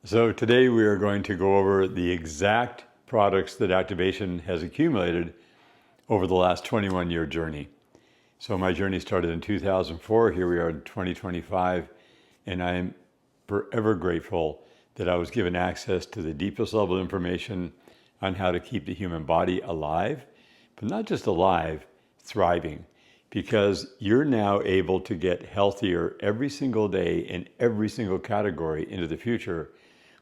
So today we are going to go over the exact products that Activation has accumulated over the last 21-year journey. So my journey started in 2004. Here we are in 2025, and I am forever grateful that I was given access to the deepest level information on how to keep the human body alive, but not just alive, thriving, because you're now able to get healthier every single day in every single category into the future,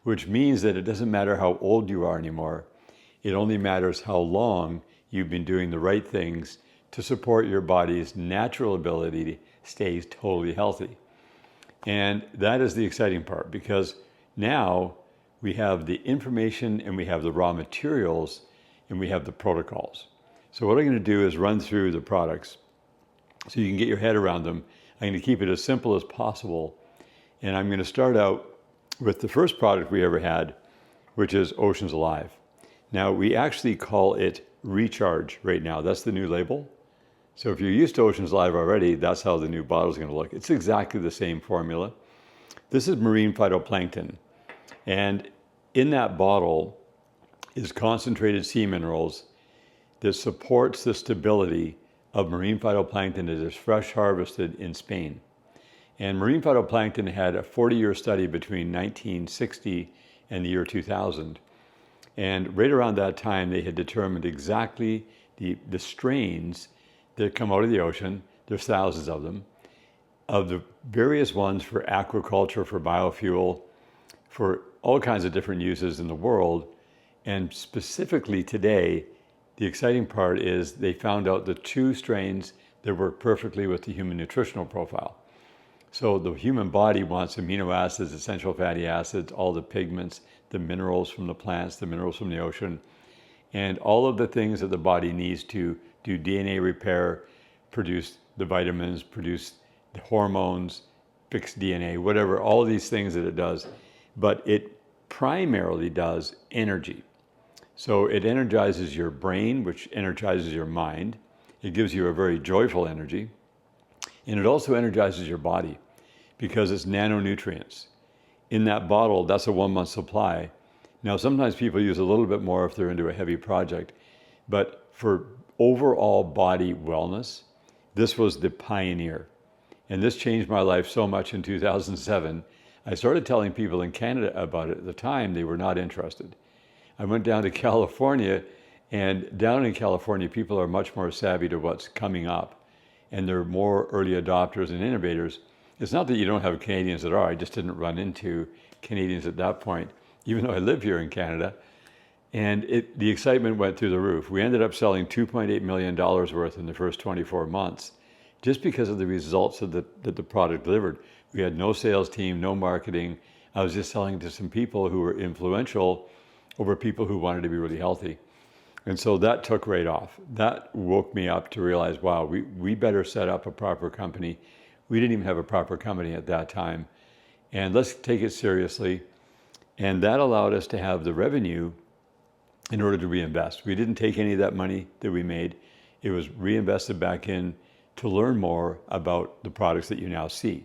which means that it doesn't matter how old you are anymore. It only matters how long you've been doing the right things to support your body's natural ability to stay totally healthy. And that is the exciting part, because now we have the information and we have the raw materials and we have the protocols. So what I'm going to do is run through the products so you can get your head around them. I'm going to keep it as simple as possible. And I'm going to start out with the first product we ever had, which is Oceans Alive. Now, we actually call it Recharge right now. That's the new label. So if you're used to Oceans Alive already, that's how the new bottle is going to look. It's exactly the same formula. This is marine phytoplankton. And in that bottle is concentrated sea minerals that supports the stability of marine phytoplankton that is fresh harvested in Spain. And marine phytoplankton had a 40-year study between 1960 and the year 2000. And right around that time, they had determined exactly the strains that come out of the ocean. There's thousands of them, of the various ones for aquaculture, for biofuel, for all kinds of different uses in the world. And specifically today, the exciting part is they found out the two strains that work perfectly with the human nutritional profile. So the human body wants amino acids, essential fatty acids, all the pigments, the minerals from the plants, the minerals from the ocean, and all of the things that the body needs to do DNA repair, produce the vitamins, produce the hormones, fix DNA, whatever, all of these things that it does. But it primarily does energy. So it energizes your brain, which energizes your mind. It gives you a very joyful energy. And it also energizes your body because it's nanonutrients. In that bottle, that's a 1-month supply. Now, sometimes people use a little bit more if they're into a heavy project, but for overall body wellness, this was the pioneer. And this changed my life so much in 2007. I started telling people in Canada about it. At the time, they were not interested. I went down to California, and down in California, people are much more savvy to what's coming up, and they're more early adopters and innovators. It's not that you don't have Canadians that are. I just didn't run into Canadians at that point, even though I live here in Canada. And the excitement went through the roof. We ended up selling $2.8 million worth in the first 24 months, just because of the results that the product delivered. We had no sales team, no marketing. I was just selling to some people who were influential over people who wanted to be really healthy. And so that took right off. That woke me up to realize, wow, we better set up a proper company. We didn't even have a proper company at that time. And let's take it seriously. And that allowed us to have the revenue in order to reinvest. We didn't take any of that money that we made. It was reinvested back in to learn more about the products that you now see.